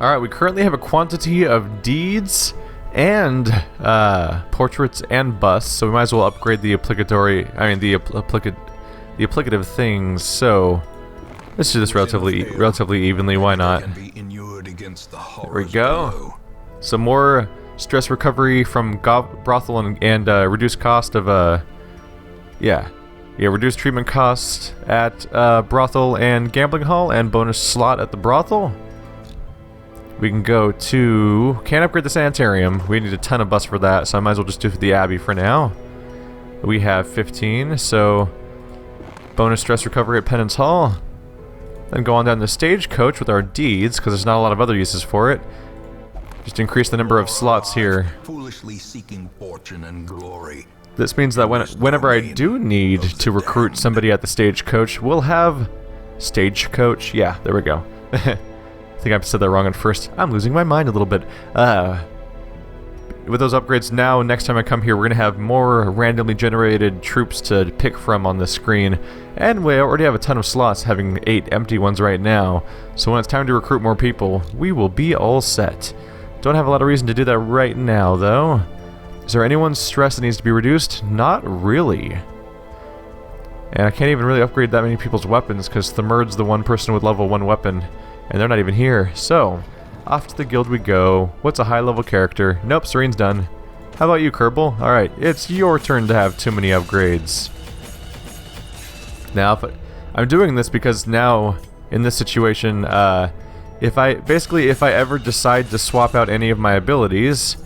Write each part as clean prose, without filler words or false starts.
Alright, we currently have a quantity of deeds and portraits and busts, so we might as well upgrade the applicative things. So let's do this relatively evenly. Why not? There we go. Some more stress recovery from brothel and reduced cost of reduced treatment cost at brothel and gambling hall, and bonus slot at the brothel. We can go to... Can't upgrade the sanitarium. We need a ton of busts for that, so I might as well just do the Abbey for now. We have 15, so... bonus stress recovery at Penance Hall. Then go on down the stagecoach with our deeds, because there's not a lot of other uses for it. Just increase the number of slots here. Foolishly seeking fortune and glory. This means that whenever I do need to recruit somebody at the stagecoach, we'll have... Stagecoach? Yeah, there we go. I think I said that wrong at first. I'm losing my mind a little bit. With those upgrades now, next time I come here, we're going to have more randomly generated troops to pick from on the screen. And we already have a ton of slots, having 8 empty ones right now. So when it's time to recruit more people, we will be all set. Don't have a lot of reason to do that right now, though. Is there anyone's stress that needs to be reduced? Not really. And I can't even really upgrade that many people's weapons, because Thamurd's the one person with level 1 weapon. And they're not even here. So, off to the guild we go. What's a high-level character? Nope, Serene's done. How about you, Kerbal? Alright, it's your turn to have too many upgrades. Now, I'm doing this because now, in this situation, if I ever decide to swap out any of my abilities,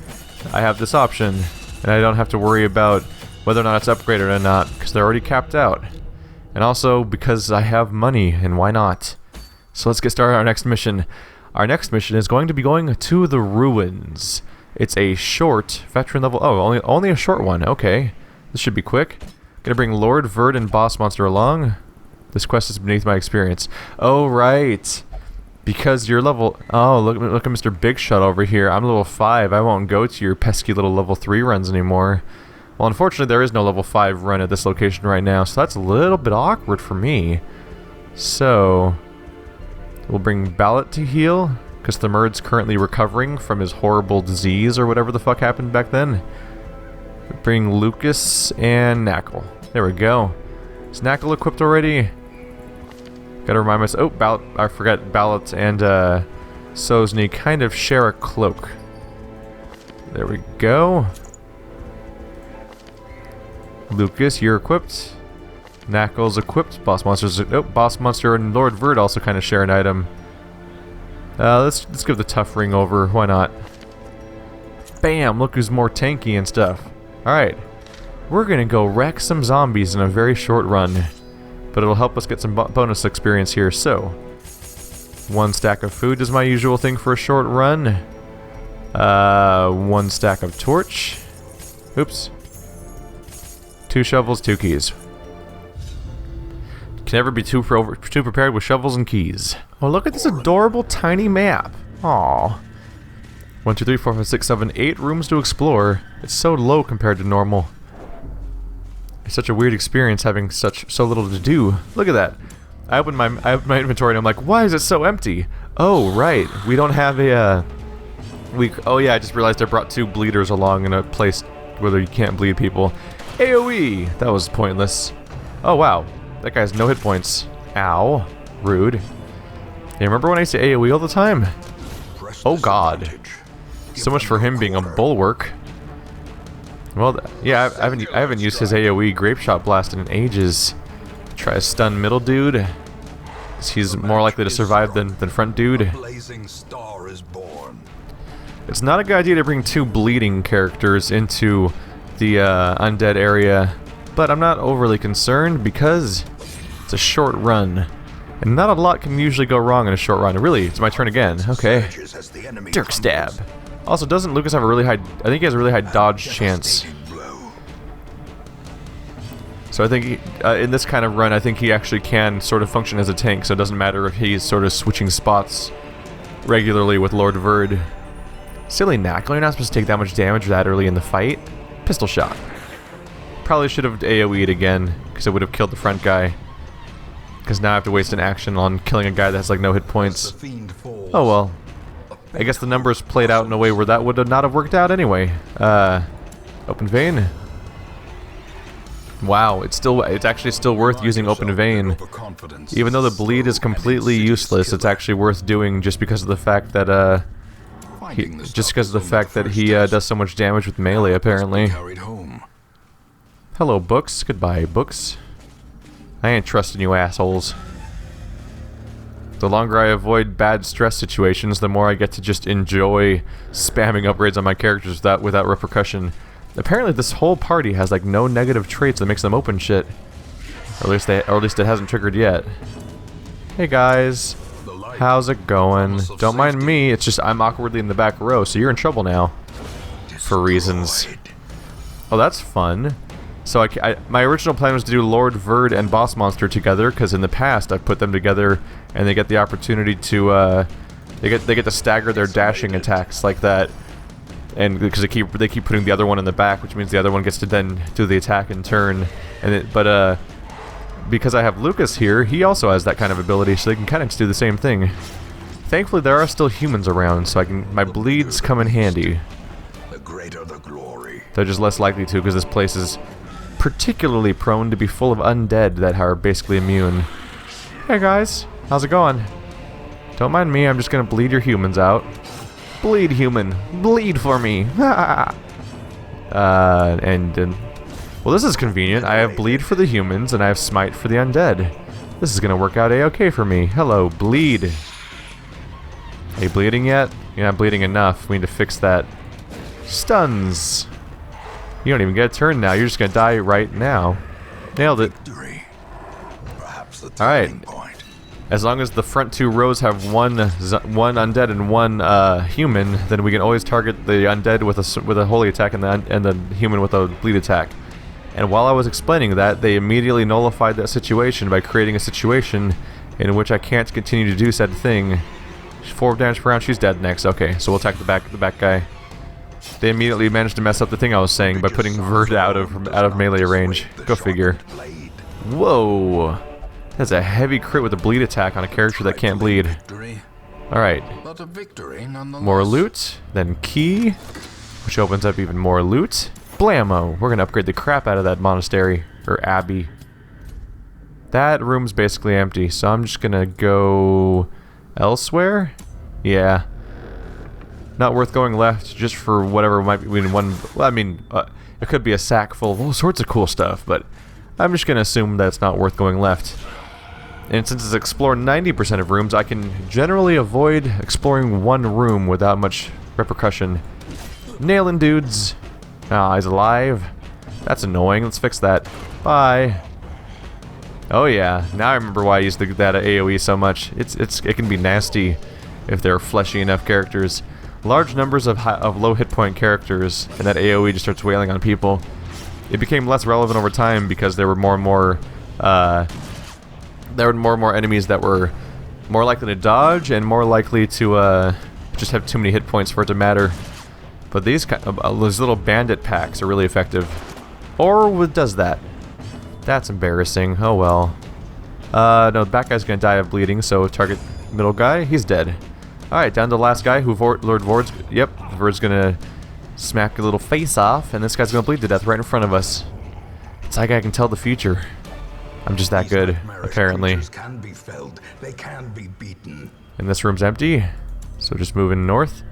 I have this option. And I don't have to worry about whether or not it's upgraded or not, because they're already capped out. And also, because I have money, and why not? So let's get started on our next mission. Our next mission is going to be going to the ruins. It's a short veteran level. Oh, only a short one. Okay, this should be quick. Gonna bring Lord Verd and Boss Monster along. This quest is beneath my experience. Oh right, because you're level. Oh look at Mr. Big Shot over here. I'm level 5. I won't go to your pesky little level 3 runs anymore. Well, unfortunately, there is no level 5 run at this location right now, so that's a little bit awkward for me. So. We'll bring Ballot to heal, because Thamurd's currently recovering from his horrible disease or whatever the fuck happened back then. Bring Lucas and Knackle. There we go. Is Knackle equipped already? Gotta remind myself. Oh, Ballot. I forgot Ballot and Sosny kind of share a cloak. There we go. Lucas, you're equipped. Knackle's equipped. Boss Monster's... Oh, Boss Monster and Lord Verd also kind of share an item. Let's give the tough ring over. Why not? Bam! Look who's more tanky and stuff. Alright. We're gonna go wreck some zombies in a very short run. But it'll help us get some bonus experience here, so... 1 stack of food is my usual thing for a short run. 1 stack of torch. Oops. 2 shovels, 2 keys. Can never be too prepared with shovels and keys. Oh, look at this adorable tiny map. Aww. 1, 2, 3, 4, 5, 6, 7, 8 rooms to explore. It's so low compared to normal. It's such a weird experience having so little to do. Look at that. I opened my inventory and I'm like, why is it so empty? Oh, right. We don't have a oh yeah, I just realized I brought 2 bleeders along in a place where you can't bleed people. AoE! That was pointless. Oh wow. That guy has no hit points. Ow. Rude. Yeah, remember when I used to AoE all the time? Oh god. So much for him being a bulwark. Well, yeah, I haven't used his AoE Grape Shot Blast in ages. Try to stun middle dude. He's more likely to survive than front dude. It's not a good idea to bring 2 bleeding characters into the undead area, but I'm not overly concerned because it's a short run. And not a lot can usually go wrong in a short run. Really, it's my turn again. Okay. Dirk stab. Also, doesn't Lucas have a really high... I think he has a really high dodge chance. So I think in this kind of run, I think he actually can sort of function as a tank, so it doesn't matter if he's sort of switching spots regularly with Lord Verd. Silly Knackle, you're not supposed to take that much damage that early in the fight. Pistol shot. Probably should have AoE'd again, because it would have killed the front guy. Because now I have to waste an action on killing a guy that has like no hit points. Oh well. I guess the numbers played out in a way where that would not have worked out anyway. Open vein. Wow, it's actually still worth using open vein. Even though the bleed is completely useless, it's actually worth doing just because of the fact that he does so much damage with melee apparently. Hello books, goodbye books. I ain't trusting you assholes. The longer I avoid bad stress situations, the more I get to just enjoy spamming upgrades on my characters without repercussion. Apparently this whole party has like no negative traits that makes them open shit. Or at least it hasn't triggered yet. Hey guys, how's it going? Don't mind me, it's just I'm awkwardly in the back row, so you're in trouble now. For reasons. Oh, that's fun. So my original plan was to do Lord Verd and Boss Monster together, because in the past I've put them together and they get the opportunity to they get to stagger their dashing attacks like that, and because they keep putting the other one in the back, which means the other one gets to then do the attack in turn. But because I have Lucas here, he also has that kind of ability, so they can kind of do the same thing. Thankfully, there are still humans around, so my bleeds come in handy. The greater the glory. They're just less likely to, because this place is particularly prone to be full of undead that are basically immune. Hey guys, how's it going? Don't mind me, I'm just gonna bleed your humans out. Bleed human, bleed for me. Well, this is convenient. I have bleed for the humans and I have smite for the undead. This is gonna work out a-okay for me. Hello, bleed. Are you bleeding yet? You're not bleeding enough. We need to fix that. Stuns. You don't even get a turn now. You're just gonna die right now. Nailed it. Alright. As long as the front two rows have one undead and one human, then we can always target the undead with a holy attack and the human with a bleed attack. And while I was explaining that, they immediately nullified that situation by creating a situation in which I can't continue to do said thing. 4 damage per round. She's dead next. Okay, so we'll attack the back guy. They immediately managed to mess up the thing I was saying by putting Verd out of melee range. Go figure. Whoa. That's a heavy crit with a bleed attack on a character that can't bleed. Alright. More loot, then key, which opens up even more loot. Blammo! We're gonna upgrade the crap out of that monastery, or abbey. That room's basically empty, so I'm just gonna go elsewhere? Yeah. Not worth going left just for whatever might be in one. Well, I mean, it could be a sack full of all sorts of cool stuff, but I'm just gonna assume that it's not worth going left. And since it's explore 90% of rooms, I can generally avoid exploring one room without much repercussion. Nailing dudes. Ah, he's alive. That's annoying. Let's fix that. Bye. Oh yeah, now I remember why I used that AoE so much. It can be nasty if they're fleshy enough characters. Large numbers of low hit point characters, and that AoE just starts wailing on people. It became less relevant over time because there were more and more enemies that were more likely to dodge and more likely to just have too many hit points for it to matter. But these little bandit packs are really effective. Or what does that? That's embarrassing. Oh well. No, the back guy's gonna die of bleeding, so target middle guy. He's dead. Alright, down to the last guy, Lord Vord's... Yep, Vord's gonna smack a little face off, and this guy's gonna bleed to death right in front of us. It's like I can tell the future. I'm just that good, apparently. And this room's empty, so just moving north.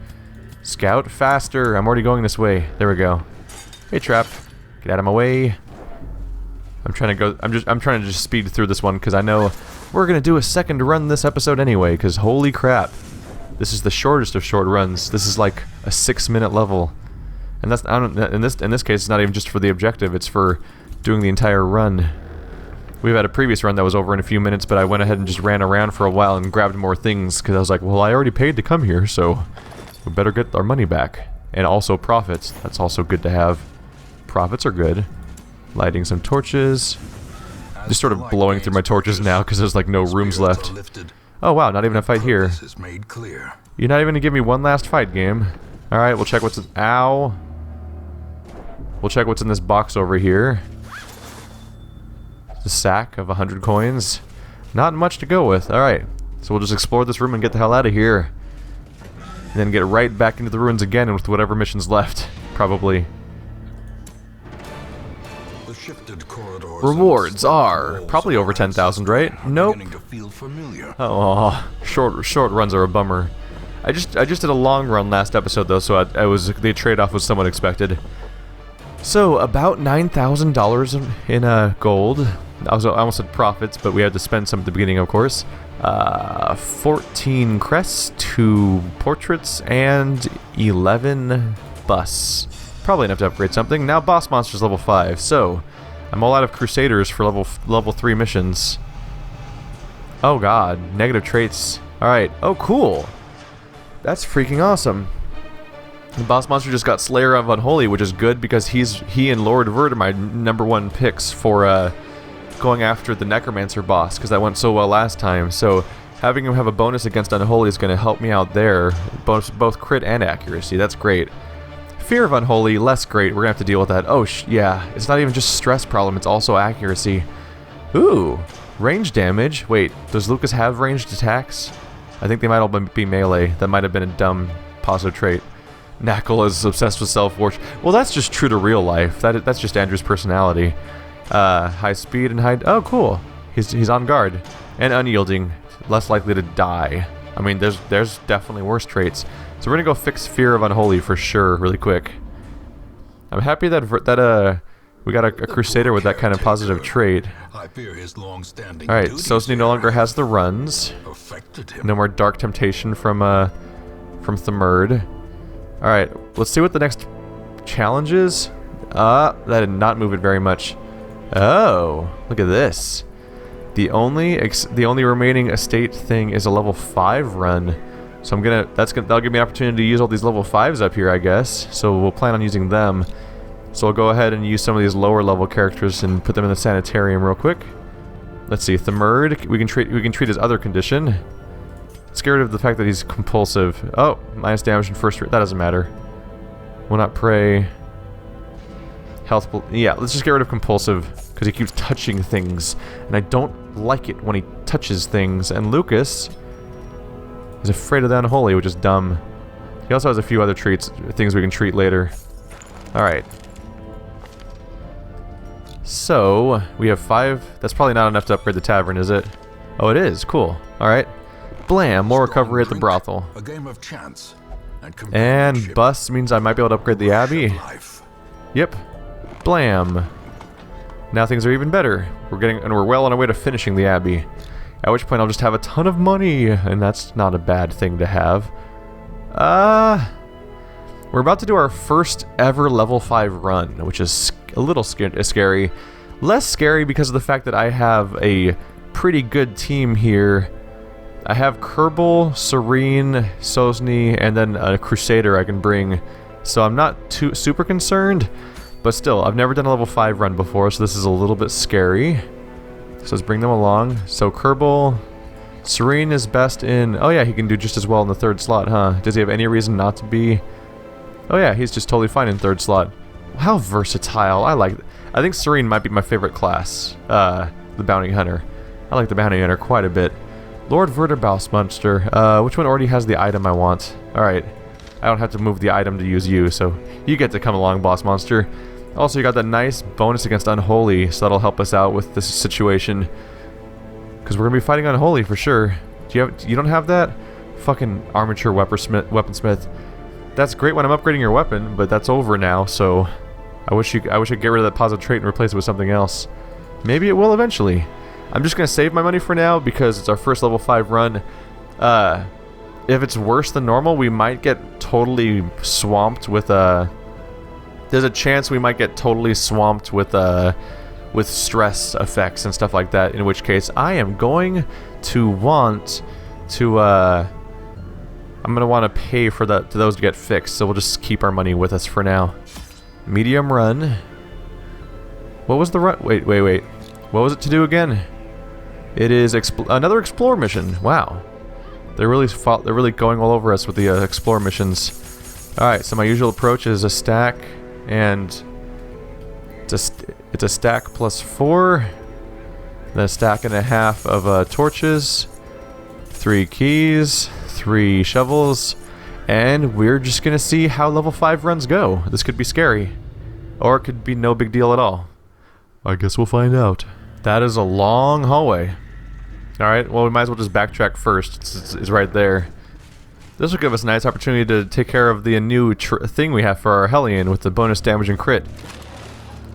Scout, faster! I'm already going this way. There we go. Hey, trap. Get out of my way. I'm trying to just speed through this one, because I know we're gonna do a second run this episode anyway, because holy crap. This is the shortest of short runs. This is like a 6-minute level, and that's in this case it's not even just for the objective. It's for doing the entire run. We've had a previous run that was over in a few minutes, but I went ahead and just ran around for a while and grabbed more things because I was like, well, I already paid to come here, so we better get our money back. And also profits. That's also good to have. Profits are good. Lighting some torches. Just sort of blowing through my torches now because there's like no rooms left. Oh wow, not even a fight here. You're not even gonna give me one last fight, game. Alright, we'll check what's in... Ow! We'll check what's in this box over here. It's a sack of 100 coins. Not much to go with. Alright, so we'll just explore this room and get the hell out of here. and then get right back into the ruins again with whatever mission's left, probably. The shifted corridors Rewards are probably over 10,000, right? Nope. beginning to feel familiar. Oh, short runs are a bummer. I just did a long run last episode though, so the trade-off was somewhat expected. So about $9,000 in gold. I almost said profits, but we had to spend some at the beginning, of course. 14 crests, 2 portraits, and 11 busts. Probably enough to upgrade something. Now boss monster's level 5, so I'm all out of crusaders for level 3 missions. Oh god, negative traits. Alright, oh cool. That's freaking awesome. The boss monster just got Slayer of Unholy, which is good because he and Lord Vert are my #1 picks for going after the Necromancer boss, because that went so well last time. So having him have a bonus against Unholy is going to help me out there, both crit and accuracy. That's great. Fear of Unholy, less great. We're going to have to deal with that. Oh, yeah. It's not even just stress problem, it's also accuracy. Ooh, range damage. Wait, does Lucas have ranged attacks? I think they might all be melee. That might have been a dumb positive trait. Knackle is obsessed with self-worship. Well, that's just true to real life. That's just Andrew's personality. High speed and high... Oh, cool. He's on guard. And unyielding. Less likely to die. I mean, there's definitely worse traits. So we're gonna go fix Fear of Unholy for sure, really quick. I'm happy that we got a Crusader with that kind of positive trait. Alright, Sosny no longer has the runs. No more Dark Temptation from Thamurd. Alright, let's see what the next challenge is. That did not move it very much. Oh, look at this. The only remaining estate thing is a level 5 run. So that'll give me an opportunity to use all these level 5s up here, I guess. So we'll plan on using them. So I'll go ahead and use some of these lower level characters and put them in the sanitarium real quick. Let's see, Thamurd, we can treat his other condition. Scared of the fact that he's compulsive. Oh, minus damage in first. That doesn't matter. Will not pray. Health. Yeah, let's just get rid of compulsive because he keeps touching things, and I don't like it when he touches things. And Lucas is afraid of the unholy, which is dumb. He also has a few other things we can treat later. All right. So we have 5. That's probably not enough to upgrade the tavern, is it? Oh, it is. Cool. All right. Blam, more recovery at the brothel. A game of chance and bust means I might be able to upgrade the abbey. Yep. Blam. Now things are even better. We're well on our way to finishing the abbey. At which point I'll just have a ton of money, and that's not a bad thing to have. We're about to do our first ever level 5 run, which is a little scary. Less scary because of the fact that I have a pretty good team here. I have Kerbal, Serene, Sosny, and then a Crusader I can bring. So I'm not super concerned, but still, I've never done a level 5 run before, so this is a little bit scary. So let's bring them along. So Kerbal, Serene is best in... Oh yeah, he can do just as well in the 3rd slot, huh? Does he have any reason not to be? Oh yeah, he's just totally fine in 3rd slot. How versatile. I think Serene might be my favorite class. The Bounty Hunter. I like the Bounty Hunter quite a bit. Lord Verderbaus Monster. Which one already has the item I want? Alright. I don't have to move the item to use you, so you get to come along, Boss Monster. Also, you got that nice bonus against Unholy, so that'll help us out with this situation. Because we're going to be fighting Unholy for sure. You don't have that? Fucking Armature Weaponsmith. That's great when I'm upgrading your weapon, but that's over now, so... I wish I'd get rid of that positive trait and replace it with something else. Maybe it will eventually. I'm just going to save my money for now because it's our first level 5 run. If it's worse than normal, we might get totally swamped with there's a chance we might get totally swamped with stress effects and stuff like that, in which case I am going to want to I'm going to want to pay for those to get fixed, so we'll just keep our money with us for now. Medium run. What was the run? Wait. What was it to do again? It is another explore mission. Wow. They're really going all over us with the explore missions. Alright, so my usual approach is a stack, and it's a stack plus 4, then a stack and a half of torches, 3 keys, 3 shovels, And we're just gonna see how level 5 runs go. This could be scary. Or it could be no big deal at all. I guess we'll find out. That is a long hallway. Alright, well we might as well just backtrack first. It's right there. This will give us a nice opportunity to take care of the new thing we have for our Hellion with the bonus damage and crit.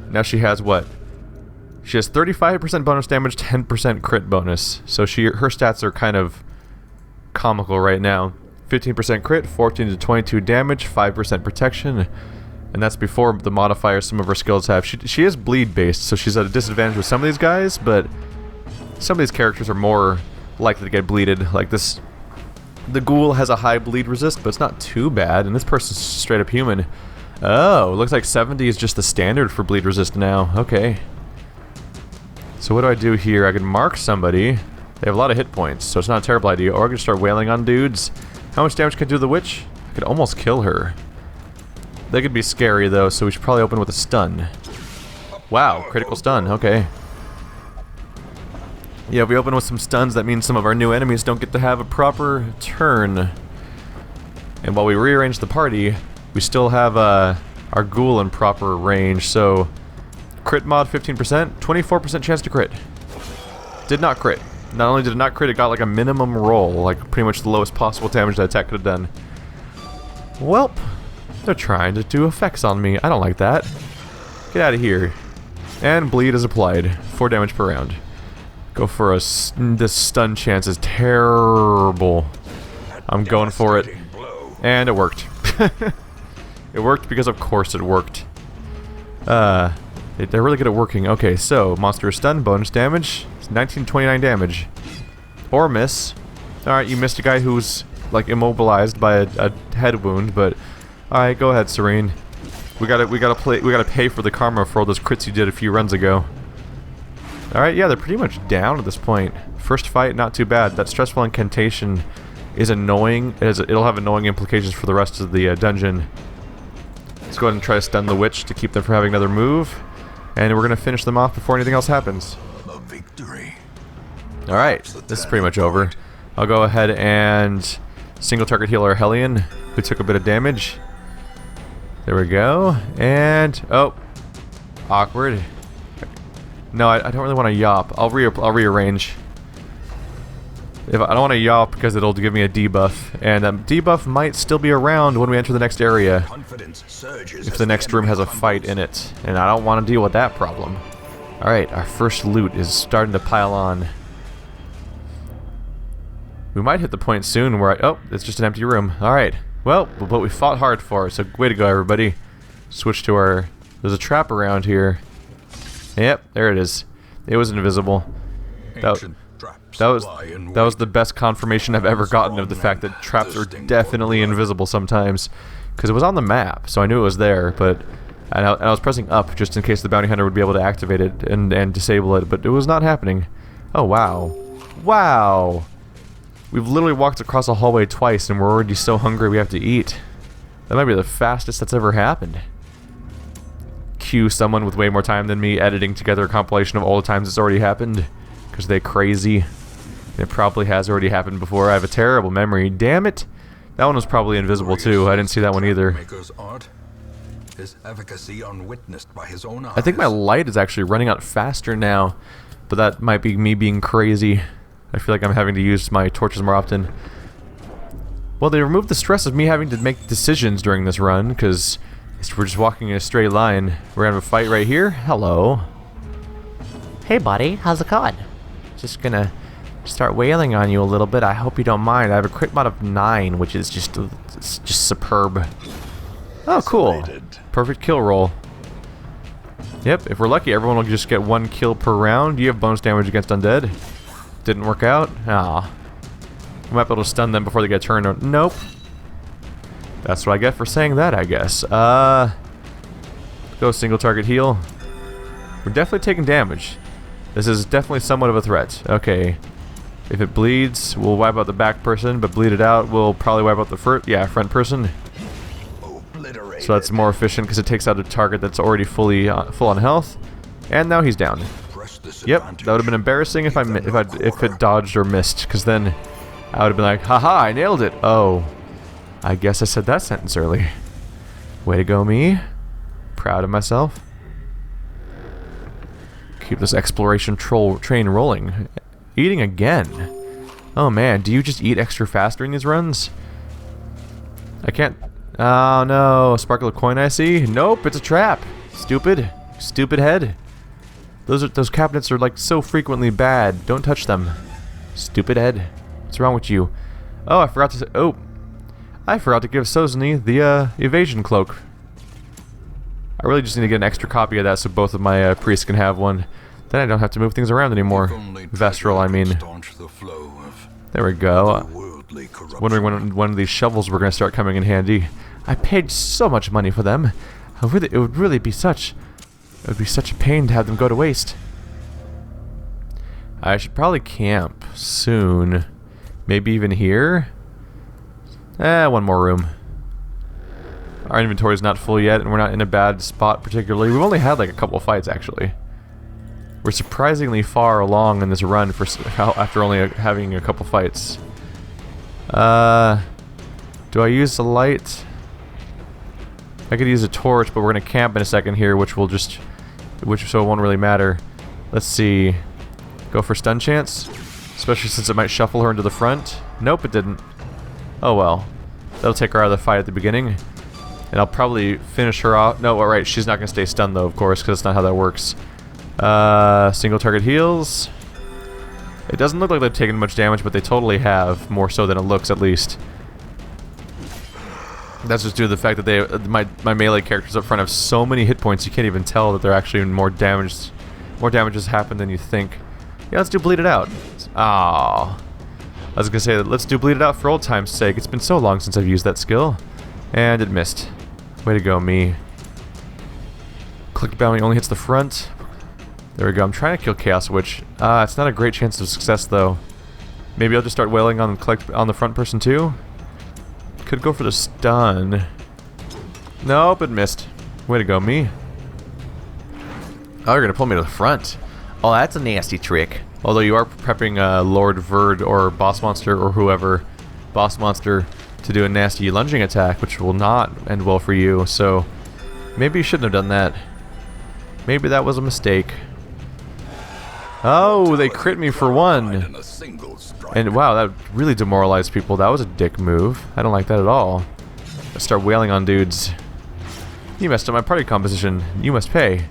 Now she has what? She has 35% bonus damage, 10% crit bonus. So her stats are kind of comical right now. 15% crit, 14 to 22 damage, 5% protection. And that's before the modifiers some of her skills have. She is bleed based, so she's at a disadvantage with some of these guys, but some of these characters are more likely to get bleeded. Like this, the ghoul has a high bleed resist, but it's not too bad, and this person's straight up human. Oh, looks like 70 is just the standard for bleed resist now. Okay. So what do I do here? I can mark somebody. They have a lot of hit points, so it's not a terrible idea. Or I can start wailing on dudes. How much damage can I do to the witch? I could almost kill her. They could be scary though, so we should probably open with a stun. Wow, critical stun, okay. Yeah, if we open with some stuns, that means some of our new enemies don't get to have a proper turn. And while we rearrange the party, we still have our ghoul in proper range, so crit mod 15%, 24% chance to crit. Did not crit. Not only did it not crit, it got like a minimum roll, like pretty much the lowest possible damage that attack could have done. Welp. They're trying to do effects on me. I don't like that. Get out of here. And bleed is applied. 4 damage per round. Go for a... This stun chance is terrible. I'm going for it. And it worked. It worked because of course it worked. They're really good at working. Okay, so monster stun, bonus damage. It's 1929 damage. Or miss. Alright, you missed a guy who's like immobilized by a head wound, but... Alright, go ahead, Serene. We gotta pay for the karma for all those crits you did a few runs ago. Alright, yeah, they're pretty much down at this point. First fight, not too bad. That stressful incantation is annoying. It'll have annoying implications for the rest of the dungeon. Let's go ahead and try to stun the witch to keep them from having another move. And we're gonna finish them off before anything else happens. A victory. Alright, this is pretty much over. I'll go ahead and single target heal our Hellion, who took a bit of damage. There we go, and oh, awkward. No, I don't really want to yop. I'll rearrange. If I don't want to yop because it'll give me a debuff, and that debuff might still be around when we enter the next area. If the next room has a fight in it, and I don't want to deal with that problem. All right, our first loot is starting to pile on. We might hit the point soon where oh, it's just an empty room. All right. Well, but we fought hard for it, so way to go, everybody. Switch to our... There's a trap around here. Yep, there it is. It was invisible. That was the best confirmation I've ever gotten of the fact that traps are definitely invisible sometimes. Because it was on the map, so I knew it was there, but... And I was pressing up just in case the bounty hunter would be able to activate it and disable it, but it was not happening. Oh, wow. Wow! We've literally walked across a hallway twice and we're already so hungry we have to eat. That might be the fastest that's ever happened. Cue someone with way more time than me editing together a compilation of all the times it's already happened. Because they're crazy. It probably has already happened before. I have a terrible memory. Damn it! That one was probably invisible too. I didn't see that one either. I think my light is actually running out faster now. But that might be me being crazy. I feel like I'm having to use my torches more often. Well, they removed the stress of me having to make decisions during this run, because we're just walking in a straight line. We're gonna have a fight right here. Hello. Hey, buddy. How's it going? Just gonna start wailing on you a little bit. I hope you don't mind. I have a crit mod of 9, which is just superb. Oh, cool. Perfect kill roll. Yep, if we're lucky, everyone will just get 1 kill per round. You have bonus damage against undead. Didn't work out. Ah. We might be able to stun them before they get turned on. Nope. That's what I get for saying that, I guess. Go single target heal. We're definitely taking damage. This is definitely somewhat of a threat. Okay. If it bleeds, we'll wipe out the back person, but bleed it out, we'll probably wipe out the front person. So that's more efficient because it takes out a target that's already full on health. And now he's down. Yep, that would have been embarrassing if it dodged or missed, because then I would have been like, haha, I nailed it. Oh. I guess I said that sentence early. Way to go, me. Proud of myself. Keep this exploration train rolling. Eating again. Oh man, do you just eat extra fast during these runs? I can't... Oh no, sparkle of coin I see? Nope, it's a trap. Stupid. Stupid head. Those cabinets are like so frequently bad. Don't touch them. Stupid head. What's wrong with you? Oh, I forgot to say... Oh. I forgot to give Sozny the evasion cloak. I really just need to get an extra copy of that so both of my priests can have one. Then I don't have to move things around anymore. Vestral, I mean. There we go. Wondering when one of these shovels were going to start coming in handy. I paid so much money for them. It would really be such... It would be such a pain to have them go to waste. I should probably camp soon. Maybe even here? One more room. Our inventory is not full yet, and we're not in a bad spot particularly. We've only had like a couple of fights, actually. We're surprisingly far along in this run for after only having a couple fights. Do I use the light? I could use a torch, but we're gonna camp in a second here, so it won't really matter. Let's see. Go for stun chance, especially since it might shuffle her into the front. Nope, it didn't. Oh well. That'll take her out of the fight at the beginning. And I'll probably finish her off. No, alright, she's not going to stay stunned though, of course, because that's not how that works. Single target heals. It doesn't look like they've taken much damage, but they totally have. More so than it looks, at least. That's just due to the fact that my melee characters up front have so many hit points, you can't even tell that they're actually more damage has happened than you think. Yeah, let's do bleed it out. Ah. I was gonna say, let's do bleed it out for old time's sake. It's been so long since I've used that skill. And it missed. Way to go, me. Click bounty only hits the front. There we go. I'm trying to kill Chaos Witch. It's not a great chance of success, though. Maybe I'll just start wailing on the front person, too? Could go for the stun. Nope, it missed. Way to go, me. Oh, you're gonna pull me to the front. Oh, that's a nasty trick. Although you are prepping Lord Verd or Boss Monster or whoever, Boss Monster, to do a nasty lunging attack, which will not end well for you, so maybe you shouldn't have done that. Maybe that was a mistake. Oh, they crit me for one. And wow, that really demoralized people. That was a dick move. I don't like that at all. Let's start wailing on dudes. You messed up my party composition. You must pay.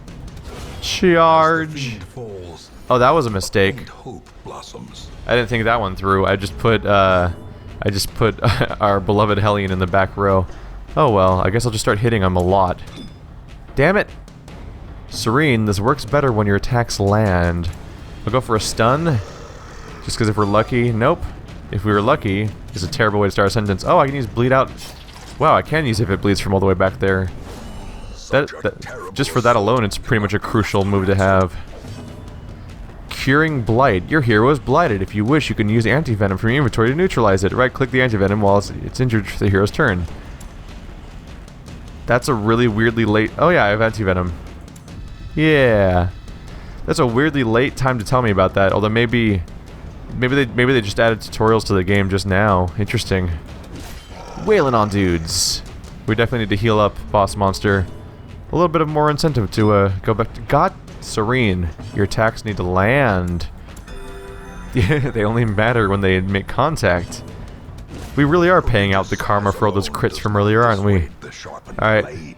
Charge. Oh, that was a mistake. I didn't think that one through. I just put our beloved Hellion in the back row. Oh well, I guess I'll just start hitting him a lot. Damn it! Serene, this works better when your attacks land. I'll go for a stun. Just because if we're lucky. Nope. If we were lucky, it's a terrible way to start a sentence. Oh, I can use bleed out. Wow, I can use if it bleeds from all the way back there. Just for that alone, it's pretty much a crucial move to have. Curing Blight. Your hero is blighted. If you wish, you can use anti-venom from your inventory to neutralize it. Right-click the anti-venom while it's injured for the hero's turn. That's a really weirdly late... Oh yeah, I have anti-venom. Yeah. That's a weirdly late time to tell me about that, although maybe they just added tutorials to the game just now. Interesting. Wailing on dudes. We definitely need to heal up Boss Monster. A little bit of more incentive to go back to... God, Serene, your attacks need to land. Yeah, they only matter when they make contact. We really are paying out the karma for all those crits from earlier, aren't we? Alright.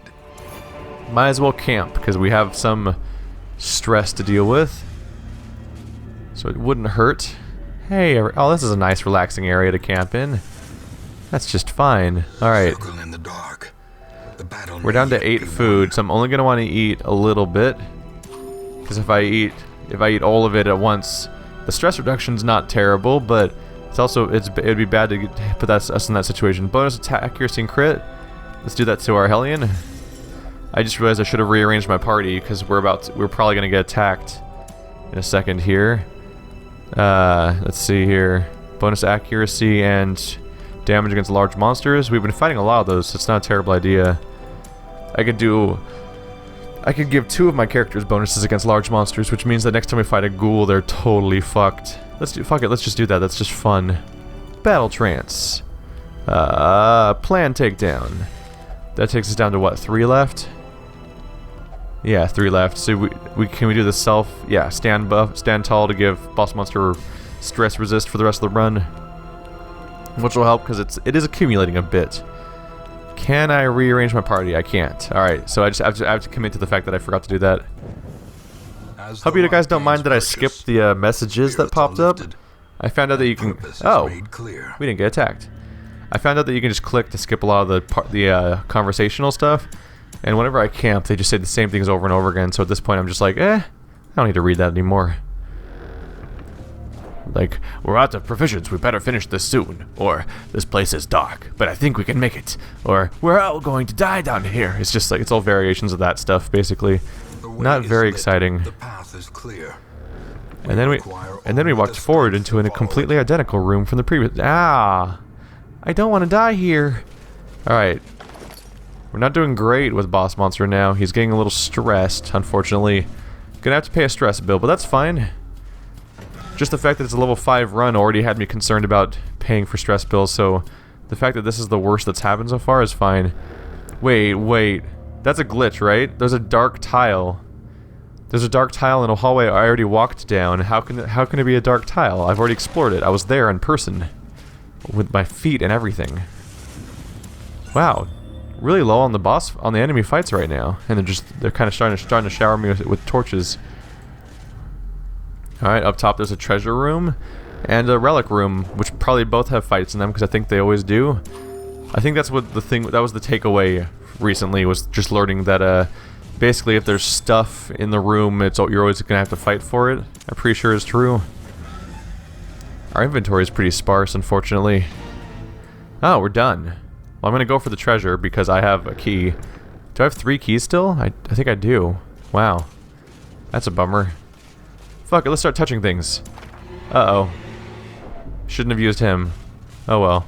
Might as well camp, because we have some stress to deal with. So it wouldn't hurt. Hey, oh, this is a nice relaxing area to camp in. That's just fine. Alright. We're down to 8 food, so I'm only going to want to eat a little bit. Because if I eat all of it at once, the stress reduction's not terrible, but it's also it'd be bad to put us in that situation. Bonus attack accuracy and crit. Let's do that to our Hellion. I just realized I should have rearranged my party because we're probably gonna get attacked in a second here. Let's see here. Bonus accuracy and damage against large monsters. We've been fighting a lot of those, so it's not a terrible idea. I could give 2 of my characters bonuses against large monsters, which means that next time we fight a ghoul, they're totally fucked. Fuck it, let's just do that. That's just fun. Battle trance. Plan takedown. That takes us down to what, 3 left? Yeah, 3 left. So can we do the self? Yeah, stand tall to give boss monster stress resist for the rest of the run, which will help because it is accumulating a bit. Can I rearrange my party? I can't. All right, so I have to commit to the fact that I forgot to do that. Hope you guys don't mind that I skipped the messages that popped up. I found out that you can. Oh, we didn't get attacked. I found out that you can just click to skip a lot of the conversational stuff. And whenever I camp, they just say the same things over and over again. So at this point, I'm just like, I don't need to read that anymore. Like, we're out of provisions, we better finish this soon. Or, this place is dark, but I think we can make it. Or, we're all going to die down here. It's just like, it's all variations of that stuff, basically. Not very exciting. The path is clear. And then we walked forward into a completely identical room from the previous. I don't want to die here. Alright. We're not doing great with boss monster now. He's getting a little stressed, unfortunately. Gonna have to pay a stress bill, but that's fine. Just the fact that it's a level 5 run already had me concerned about paying for stress bills, so the fact that this is the worst that's happened so far is fine. Wait. That's a glitch, right? There's a dark tile. There's a dark tile in a hallway I already walked down. How can it be a dark tile? I've already explored it. I was there in person. With my feet and everything. Wow. Really low on the enemy fights right now. And they're kind of starting to shower me with torches. Alright, up top there's a treasure room and a relic room, which probably both have fights in them because I think they always do. I think that's what that was the takeaway recently, was just learning that basically if there's stuff in the room, you're always gonna have to fight for it. I'm pretty sure it's true. Our inventory is pretty sparse, unfortunately. Oh, we're done. Well, I'm gonna go for the treasure because I have a key. Do I have 3 keys still? I think I do. Wow. That's a bummer. Fuck it, let's start touching things. Uh-oh. Shouldn't have used him. Oh well.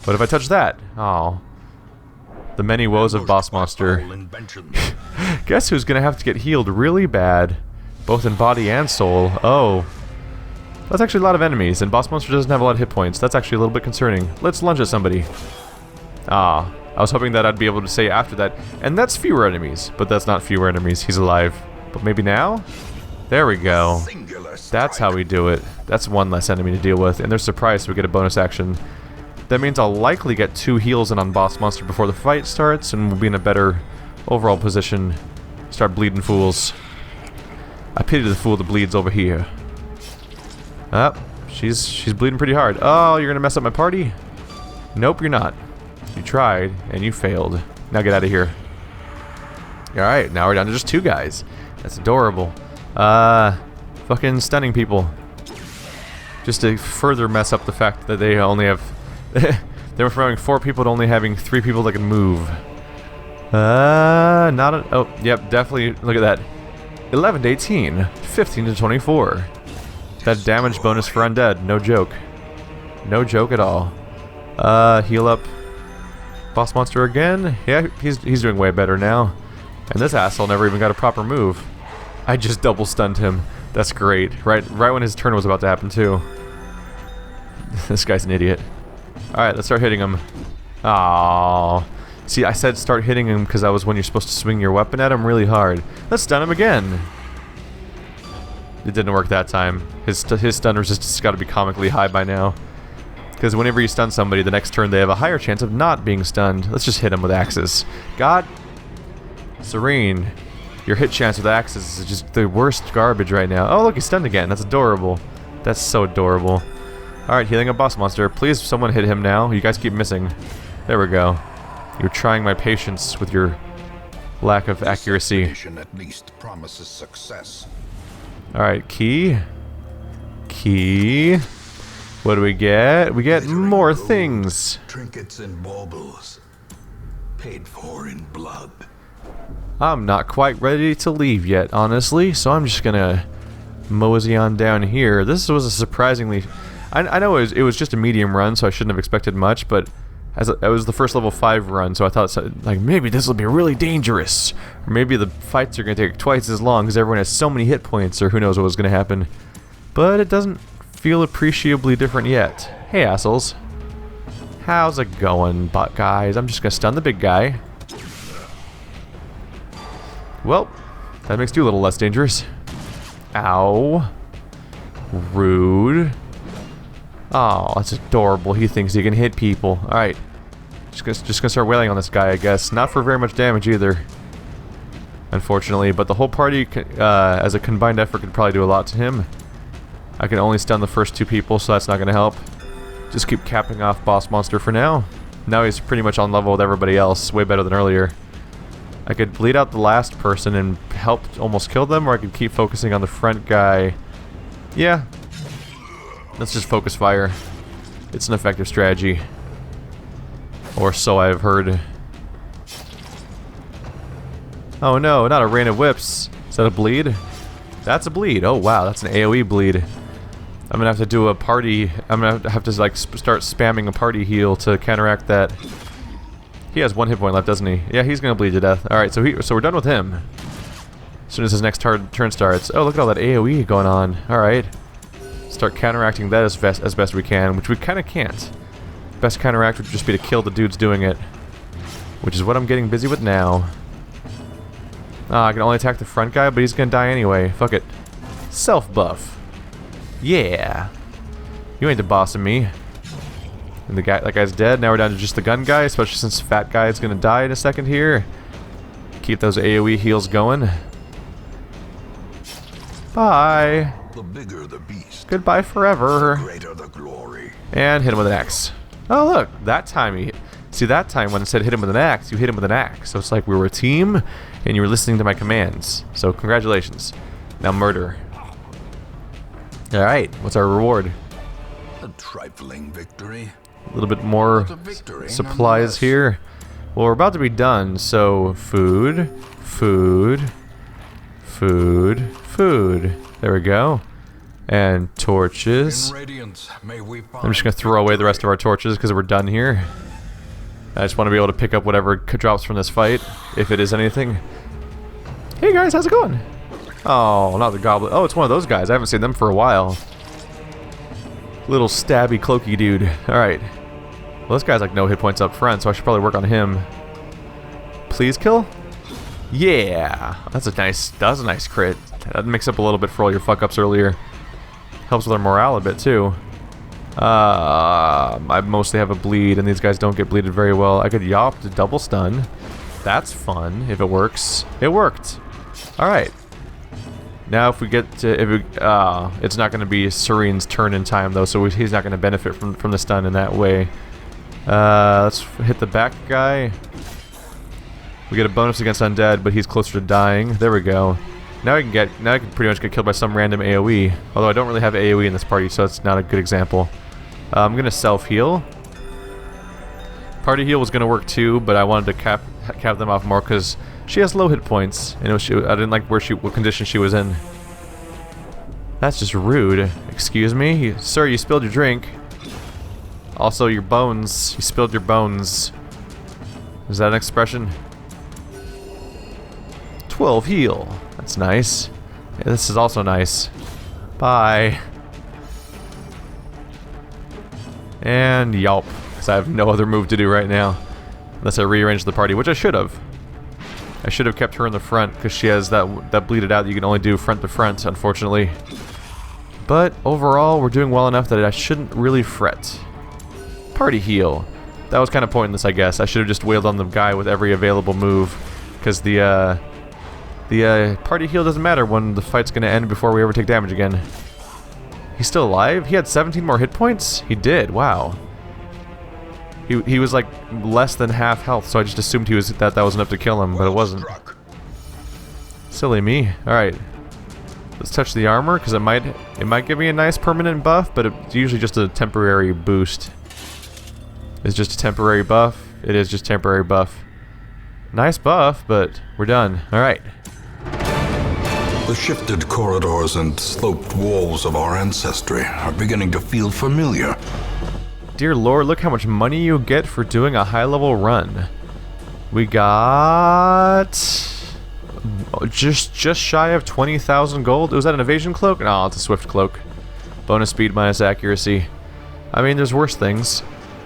What if I touch that? Oh. The many woes of boss monster. Guess who's gonna have to get healed really bad, both in body and soul. Oh. That's actually a lot of enemies, and boss monster doesn't have a lot of hit points. That's actually a little bit concerning. Let's lunge at somebody. I was hoping that I'd be able to say after that, and that's fewer enemies, but that's not fewer enemies. He's alive. But maybe now? There we go. That's how we do it. That's one less enemy to deal with, and they're surprised we get a bonus action. That means I'll likely get 2 heals in on boss monster before the fight starts, and we'll be in a better overall position. Start bleeding fools. I pity the fool that bleeds over here. She's bleeding pretty hard. Oh, you're gonna mess up my party? Nope, you're not. You tried, and you failed. Now get out of here. Alright, now we're down to just 2 guys. That's adorable. Fucking stunning people. Just to further mess up the fact that they only have... they went from having 4 people to only having 3 people that can move. Oh, yep, definitely, look at that. 11 to 18, 15 to 24. That damage bonus for undead, no joke. No joke at all. Heal up boss monster again. Yeah, he's doing way better now. And this asshole never even got a proper move. I just double stunned him. That's great. Right when his turn was about to happen too. This guy's an idiot. Alright, let's start hitting him. Aww. See, I said start hitting him because that was when you're supposed to swing your weapon at him really hard. Let's stun him again. It didn't work that time. His stun resistance has got to be comically high by now. Because whenever you stun somebody, the next turn they have a higher chance of not being stunned. Let's just hit him with axes. God. Serene. Your hit chance with axes is just the worst garbage right now. Oh, look, he's stunned again. That's adorable. That's so adorable. Alright, healing a boss monster. Please, someone hit him now. You guys keep missing. There we go. You're trying my patience with your lack of accuracy. At least promises success. Alright, key. Key. What do we get? We get more things. Trinkets and baubles. Paid for in blood. I'm not quite ready to leave yet, honestly, so I'm just gonna mosey on down here. This was a surprisingly... I know it was just a medium run, so I shouldn't have expected much, but it was the first level 5 run, so I thought, like, maybe this will be really dangerous. Or maybe the fights are going to take twice as long because everyone has so many hit points, or who knows what was going to happen. But it doesn't feel appreciably different yet. Hey, assholes. How's it going, guys? I'm just gonna stun the big guy. Well, that makes you a little less dangerous. Ow. Rude. Oh, that's adorable. He thinks he can hit people. Alright. Just gonna start wailing on this guy, I guess. Not for very much damage either. Unfortunately, but the whole party, as a combined effort, could probably do a lot to him. I can only stun the first 2 people, so that's not gonna help. Just keep capping off boss monster for now. Now he's pretty much on level with everybody else, way better than earlier. I could bleed out the last person and help almost kill them, or I could keep focusing on the front guy. Yeah. Let's just focus fire. It's an effective strategy. Or so I've heard. Oh no, not a rain of whips. Is that a bleed? That's a bleed. Oh wow, that's an AoE bleed. I'm gonna have to do a party. I'm gonna have to like start spamming a party heal to counteract that. He has 1 hit point left, doesn't he? Yeah, he's gonna bleed to death. All right, so we're done with him. As soon as his next turn starts. Oh, look at all that AoE going on. All right, start counteracting that as best we can, which we kind of can't. Best counteract would just be to kill the dudes doing it, which is what I'm getting busy with now. I can only attack the front guy, but he's gonna die anyway. Fuck it. Self buff. Yeah. You ain't the boss of me. And that guy's dead. Now we're down to just the gun guy, especially since fat guy is gonna die in a second here. Keep those AoE heals going. Bye. The bigger the beast. Goodbye forever. The greater the glory. And hit him with an axe. Oh look, that time see, that time when it said hit him with an axe, you hit him with an axe. So it's like we were a team, and you were listening to my commands. So congratulations. Now murder. Alright, what's our reward? A trifling victory. A little bit more supplies here. Well, we're about to be done, so food, food, food, food. There we go. And torches. I'm just gonna throw away the rest of our torches because we're done here. I just want to be able to pick up whatever drops from this fight, if it is anything. Hey guys, how's it going? Oh, not the goblin. Oh, it's one of those guys. I haven't seen them for a while. Little stabby, cloaky dude. Alright. Well, this guy's like no hit points up front, so I should probably work on him. Please kill? Yeah! That's a nice crit. That makes up a little bit for all your fuck-ups earlier. Helps with our morale a bit, too. I mostly have a bleed, and these guys don't get bleeded very well. I could yop to double stun. That's fun, if it works. It worked! Alright. Now if we get to, it's not going to be Serene's turn in time though, so he's not going to benefit from the stun in that way. Let's hit the back guy. We get a bonus against undead, but he's closer to dying. There we go. Now I can pretty much get killed by some random AoE. Although I don't really have AoE in this party, so it's not a good example. I'm going to self-heal. Party heal was going to work too, but I wanted to cap them off more because she has low hit points, and I didn't like what condition she was in. That's just rude. Excuse me? Sir, you spilled your drink. Also, your bones. You spilled your bones. Is that an expression? 12 heal. That's nice. Yeah, this is also nice. Bye. And yelp. Because I have no other move to do right now. Unless I rearrange the party, which I should have. I should have kept her in the front because she has that bleeded out that you can only do front to front, unfortunately. But overall, we're doing well enough that I shouldn't really fret. Party heal. That was kind of pointless, I guess. I should have just wailed on the guy with every available move, because the party heal doesn't matter when the fight's gonna end before we ever take damage again. He's still alive? He had 17 more hit points? He did. Wow. He was like less than half health, so I just assumed that was enough to kill him, but it wasn't. Silly me. Alright. Let's touch the armor, because it might give me a nice permanent buff, but it's usually just a temporary boost. It's just a temporary buff. It is just temporary buff. Nice buff, but we're done. Alright. The shifted corridors and sloped walls of our ancestry are beginning to feel familiar. Dear Lord, look how much money you get for doing a high-level run. We got just shy of 20,000 gold. Was that an evasion cloak? No, it's a swift cloak. Bonus speed minus accuracy. I mean, there's worse things.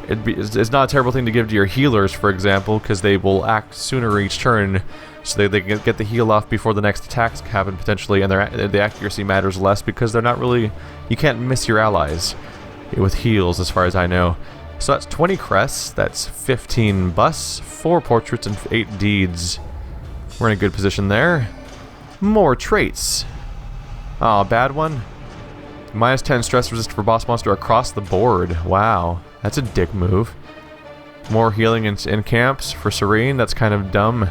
it's not a terrible thing to give to your healers, for example, because they will act sooner each turn, so they can get the heal off before the next attacks happen potentially, and the accuracy matters less because they're not really, you can't miss your allies with heals as far as I know. So that's 20 crests, that's 15 busts, 4 portraits, and 8 deeds. We're in a good position there. More traits. Oh, bad one. Minus 10 stress resist for boss monster across the board. Wow, that's a dick move. More healing in camps for Serene. That's kind of dumb.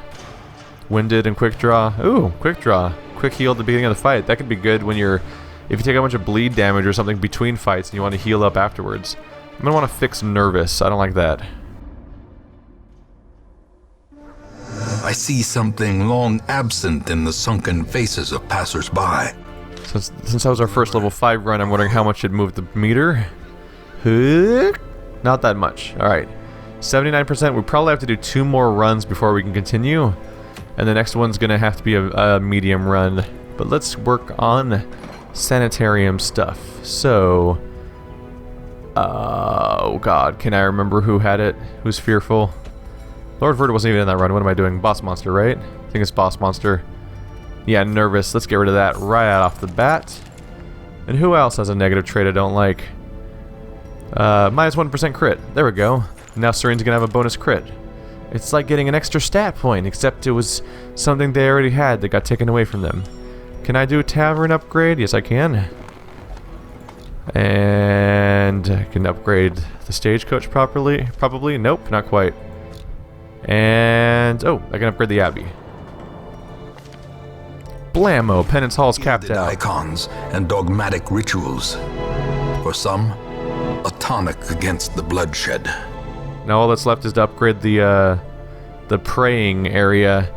Winded and quick draw. Ooh, quick draw. Quick heal at the beginning of the fight. That could be good when you're, if you take a bunch of bleed damage or something between fights and you want to heal up afterwards. I'm gonna want to fix nervous. I don't like that. I see something long absent in the sunken faces of passers-by. Since that was our first level 5 run, I'm wondering how much it moved the meter. Not that much. Alright. 79%. We probably have to do 2 more runs before we can continue. And the next one's going to have to be a medium run. But let's work on sanitarium stuff. So... oh god, can I remember who had it? Who's fearful? Lord Verda wasn't even in that run. What am I doing? Boss monster, right? I think it's boss monster. Yeah, nervous. Let's get rid of that right out off the bat. And who else has a negative trait I don't like? Minus 1% crit. There we go. Now Serene's gonna have a bonus crit. It's like getting an extra stat point, except it was something they already had that got taken away from them. Can I do a tavern upgrade? Yes, I can. And I can upgrade the stagecoach properly. Probably. Nope, not quite. And oh, I can upgrade the abbey. Blammo, Penance Hall's capped out. Icons and dogmatic rituals. For some, a tonic against the bloodshed. Now all that's left is to upgrade the praying area.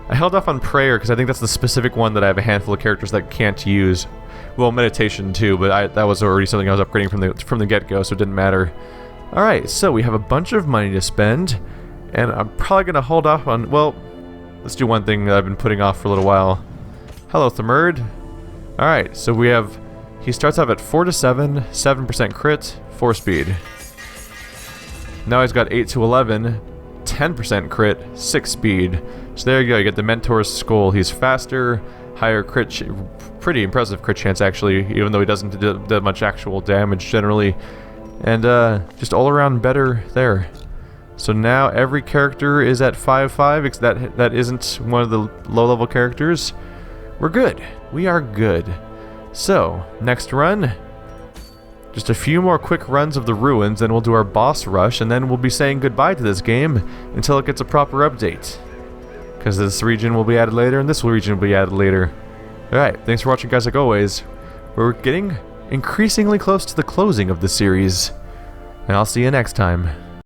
I held off on prayer because I think that's the specific one that I have a handful of characters that can't use. Well, meditation too, but that was already something I was upgrading from the get-go, so it didn't matter. All right, so we have a bunch of money to spend, and I'm probably gonna hold off on. Well, let's do one thing that I've been putting off for a little while. Hello, Thamurd. Alright, so we have... he starts off at 4 to 7, 7% crit, 4 speed. Now he's got 8 to 11, 10% crit, 6 speed. So there you go, you get the Mentor's Skull. He's faster, higher crit... pretty impressive crit chance, actually, even though he doesn't do that much actual damage, generally. And, just all around better there. So now every character is at 5-5, that isn't one of the low-level characters. We're good. We are good. So, next run, just a few more quick runs of the ruins, then we'll do our boss rush, and then we'll be saying goodbye to this game until it gets a proper update. Because this region will be added later, and this region will be added later. Alright, thanks for watching, guys, like always. We're getting increasingly close to the closing of the series, and I'll see you next time.